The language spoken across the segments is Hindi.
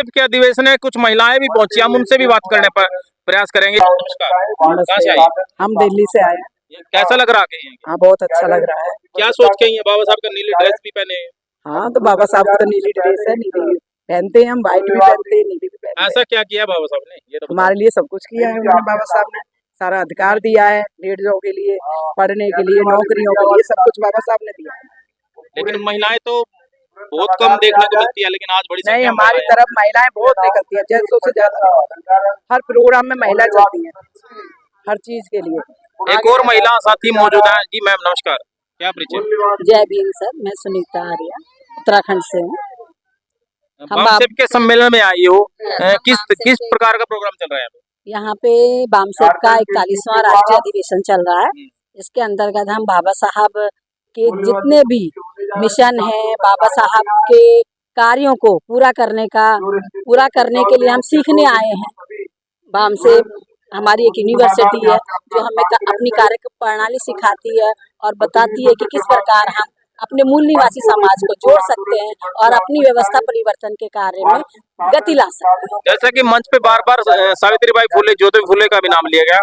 बामसेफ के अधिवेशन में कुछ महिलाएं भी पहुंची, हम उनसे भी बात करने पर प्रयास करेंगे। नमस्कार, कहाँ से आई? हम दिल्ली से आए हैं। कैसा लग रहा है? हाँ, बहुत अच्छा लग रहा है। क्या सोच के आई हैं? बाबा साहब का नीली ड्रेस भी पहने हैं। हाँ, तो बाबा साहब का तो नीली ड्रेस है, नीली पहनते हैं हम, व्हाइट भी पहनते हैं, नीली भी पहनते हैं। ऐसा क्या किया बाबा साहब ने? ये तो हमारे लिए सब कुछ किया है उन्होंने, बाबा साहब ने सारा अधिकार दिया है, लड़कियों के लिए, पढ़ने के लिए, नौकरियों के लिए, सब कुछ बाबा साहब ने दिया है। लेकिन महिलाएं तो बहुत कम देखने को मिलती है, लेकिन आज बड़ी नहीं, संख्या में हमारी महिलाएं तरफ महिलाएं बहुत निकलती है, जेंट्सों से ज्यादा। हर प्रोग्राम में महिला चलती है, हर चीज के लिए। एक और महिला साथी मौजूद है। जी मैम नमस्कार, क्या परिचय? जय भीम सर, मैं सुनीता आर्या उत्तराखंड से हूँ। बामसेफ के सम्मेलन में आई हो, किस प्रकार का प्रोग्राम चल रहा है? यहाँ पे बामसेफ का 41वां राष्ट्रीय अधिवेशन चल रहा है। इसके अंतर्गत हम बाबा साहब के जितने भी मिशन हैं, बाबा साहब के कार्यों को पूरा करने के लिए हम सीखने आए हैं। बामसेफ हमारी एक यूनिवर्सिटी है जो हमें अपनी कार्य प्रणाली सिखाती है और बताती है कि किस प्रकार हम अपने मूल निवासी समाज को जोड़ सकते हैं और अपनी व्यवस्था परिवर्तन के कार्य में गति ला सकते हैं। जैसा कि मंच पे बार बार सावित्रीबाई फुले, ज्योतिबा फुले का भी नाम लिया गया,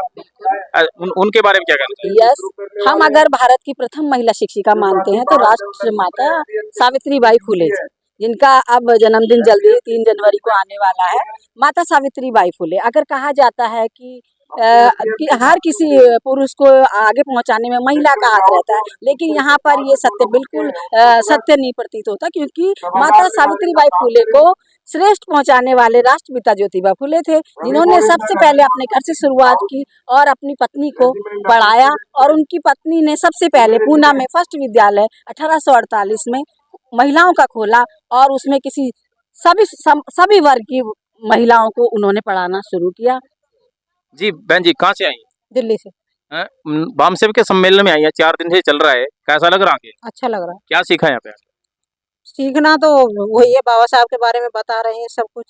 उनके बारे में क्या कहना चाहिए? यस, हम अगर भारत की प्रथम महिला शिक्षिका मानते हैं तो राष्ट्र माता सावित्रीबाई फुले जी, जिनका अब जन्मदिन जल्दी 3 जनवरी को आने वाला है। माता सावित्रीबाई फुले, अगर कहा जाता है कि हर किसी पुरुष को आगे पहुंचाने में महिला का हाथ रहता है, लेकिन यहाँ पर ये सत्य बिल्कुल सत्य नहीं प्रतीत होता, क्योंकि माता सावित्रीबाई फुले को श्रेष्ठ पहुंचाने वाले राष्ट्रपिता ज्योतिबा फुले थे, जिन्होंने सबसे पहले अपने घर से शुरुआत की और अपनी पत्नी को पढ़ाया। और उनकी पत्नी ने सबसे पहले पूना में फर्स्ट विद्यालय 1848 में महिलाओं का खोला और उसमें सभी वर्ग की महिलाओं को उन्होंने पढ़ाना शुरू किया। जी बहन जी, कहाँ से आई? दिल्ली से। बामसेफ के सम्मेलन में आई है, 4 दिन से चल रहा है, कैसा लग रहा है? अच्छा लग रहा है। क्या सीखा यहाँ पे? सीखना तो वही है, बाबा साहब के बारे में बता रहे हैं, सब कुछ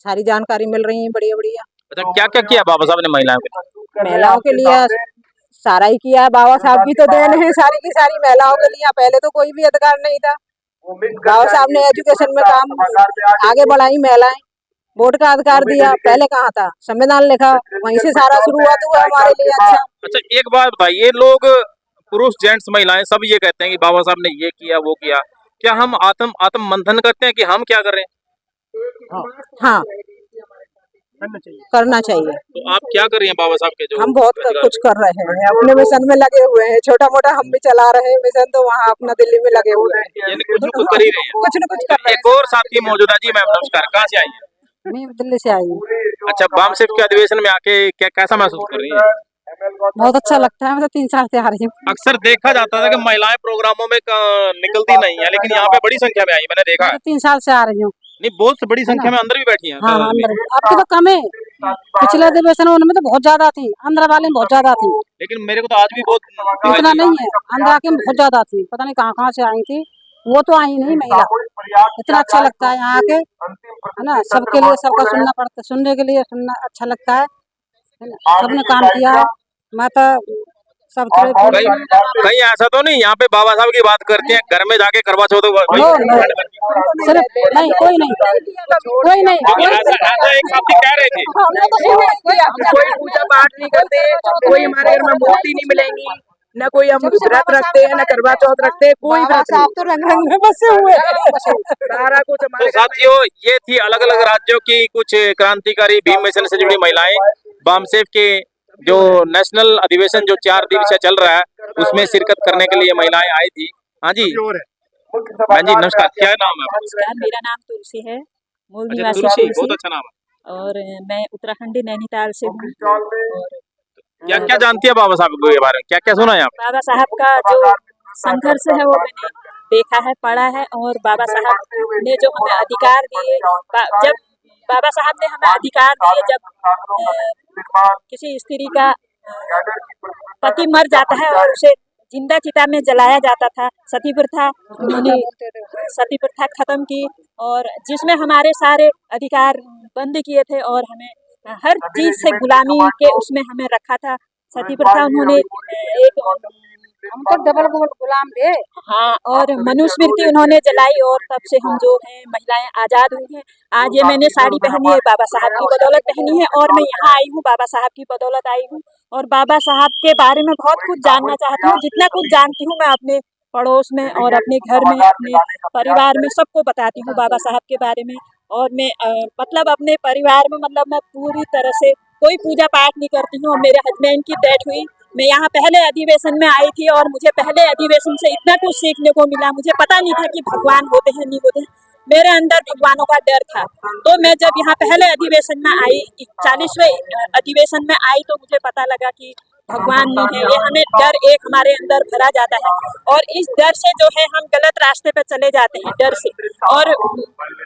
सारी जानकारी मिल रही है, बढ़िया बढ़िया। अच्छा, क्या क्या किया बाबा साहब ने महिलाओं के लिए? महिलाओं के लिए सारा ही किया है, बाबा साहब की तो देन है सारी की सारी महिलाओं के लिए। पहले तो कोई भी अधिकार नहीं था, बाबा साहब ने एजुकेशन में काम आगे बढ़ाई, महिलाएं वोट का अधिकार दिया। पहले कहाँ था, संविधान लिखा, वहीं से सारा शुरुआत हुआ हमारे लिए। अच्छा एक बात बताइए, लोग पुरुष जेंट्स महिलाएं सब ये कहते हैं कि बाबा साहब ने ये किया वो किया, क्या हम आत्म मंथन करते हैं कि हम क्या कर रहे हैं? हाँ, करना चाहिए। तो आप क्या कर रही हैं बाबा साहब के जो? हम बहुत कुछ कर रहे हैं, अपने मिशन में लगे हुए हैं, छोटा मोटा हम भी चला रहे हैं मिशन, तो वहाँ अपना दिल्ली में लगे हुए हैं, यानी कुछ न कुछ कर ही रहे हैं। कुछ न कुछ कर रहे हैं। एक और साथी मौजूद है। जी मैम नमस्कार, कहाँ से आई हैं? मैं दिल्ली से आई हूँ। अच्छा, बामसेफ के अधिवेशन में आके कैसा महसूस कर रही है? बहुत अच्छा लगता है, मैं तो 3 साल से आ रही हूँ। अक्सर देखा जाता था कि महिलाएं प्रोग्रामों में निकलती नहीं है, लेकिन यहाँ पे बड़ी संख्या में आई, मैंने देखा है। 3 साल से आ रही हूँ। नहीं, बहुत बड़ी संख्या में अंदर भी बैठी हैं। हाँ, अंदर आपकी तो कम है, पिछले अधिवेशन में तो बहुत ज्यादा थी, अंदर वाले में बहुत ज्यादा थी, लेकिन मेरे को तो आज भी बहुत इतना नहीं है, अंदर आके बहुत ज्यादा थी, पता नहीं कहाँ कहाँ से आई थी, वो तो आई नहीं महिला। इतना अच्छा लगता है यहाँ आके, है ना, सबके लिए सबका सुनना पड़ता, सुनने के लिए सुनना अच्छा लगता है ना, सबने काम किया है। मैं तो सब कहीं ऐसा तो नहीं यहाँ पे बाबा साहब की बात करते हैं, घर में जाके करवा चौथ सिर्फ नहीं, कोई नहीं ऐसा एक साथी कह रहे थे। कोई पूजा पाठ नहीं करते, कोई हमारे घर में मूर्ति नहीं मिलेंगी, न कोई हम व्रत रखते हैं, न करवा चौथ रखते हैं, कोई व्रत नहीं। तो रंग रंग में बसे हुए सारा कुछ हमारे। तो साथियों, ये थी अलग अलग राज्यों की कुछ क्रांतिकारी भीम मिशन से जुड़ी महिलाएं। बामसेफ के जो नेशनल अधिवेशन जो 4 दिवसीय चल रहा है, उसमें शिरकत करने के लिए महिलाएं आई थी। हाँ जी हाँ जी नमस्कार, क्या नाम है आपका? मेरा नाम तुलसी है, मूल अच्छा, निवासी तुलसी, तुलसी, बहुत अच्छा नाम है। और मैं उत्तराखंडी नैनीताल से हूँ। क्या क्या जानती है बाबा साहब के बारे में, क्या क्या सुना है आप? बाबा साहब का जो संघर्ष है वो मैंने देखा है, पढ़ा है, और बाबा साहब ने जो हमें अधिकार दिए, जब बाबा साहब ने हमें अधिकार दिए, जब किसी स्त्री का पति मर जाता है और उसे जिंदा चिता में जलाया जाता था, सती प्रथा, उन्होंने सती प्रथा खत्म की, और जिसमें हमारे सारे अधिकार बंद किए थे और हमें हर चीज से गुलामी के उसमें हमें रखा था। सती प्रथा उन्होंने एक हम तो डबल गुलाम थे। हाँ, और मनुस्मृति उन्होंने जलाई और तब से हम जो हैं महिलाएं आजाद हुई हैं। आज ये मैंने साड़ी पहनी है, बाबा साहब की बदौलत पहनी है, और मैं यहाँ आई हूँ बाबा साहब की बदौलत आई हूँ। और बाबा साहब के बारे में बहुत कुछ जानना चाहती हूँ। जितना कुछ जानती हूँ मैं अपने पड़ोस में और अपने घर में, अपने परिवार में सबको बताती हूँ बाबा साहब के बारे में। और मैं मतलब अपने परिवार में मतलब मैं पूरी तरह से कोई पूजा पाठ नहीं करती हूँ। मेरे हस्बैंड की डेथ हुई, मैं यहाँ पहले अधिवेशन में आई थी और मुझे पहले अधिवेशन से इतना कुछ सीखने को मिला। मुझे पता नहीं था कि भगवान होते हैं नहीं होते हैं, मेरे अंदर भगवानों का डर था। तो मैं जब यहाँ पहले अधिवेशन में आई, 40वें अधिवेशन में आई, तो मुझे पता लगा कि भगवान नहीं है। ये हमें डर एक हमारे अंदर भरा जाता है और इस डर से जो है हम गलत रास्ते पे चले जाते हैं, डर से। और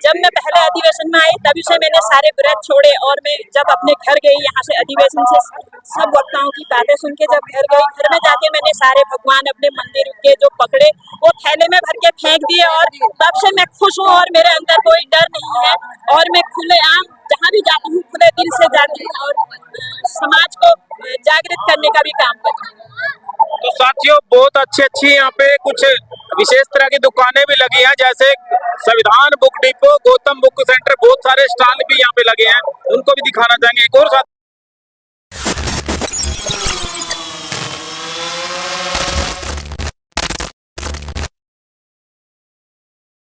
जब मैं पहले अधिवेशन में आई तभी से मैंने सारे व्रत छोड़े और मैं जब अपने घर गई यहाँ से अधिवेशन से सब वक्ताओं की बातें सुन के जब घर गई, घर में जाके मैंने सारे भगवान अपने मंदिर के जो पकड़े वो थैले में भर के फेंक दिए और तब से मैं खुश हूँ और मेरे अंदर कोई डर नहीं है और मैं खुलेआम जहाँ भी जाती हूँ खुले दिल से जाती हूँ और समाज को जागृत करने का भी काम करती हूँ। तो साथियों, बहुत अच्छी यहाँ पे कुछ विशेष तरह की दुकानें भी लगी हैं, जैसे संविधान book depot, Gautam book centre, बहुत सारे स्टॉल भी यहाँ पे लगे हैं, उनको भी दिखाना चाहेंगे। एक और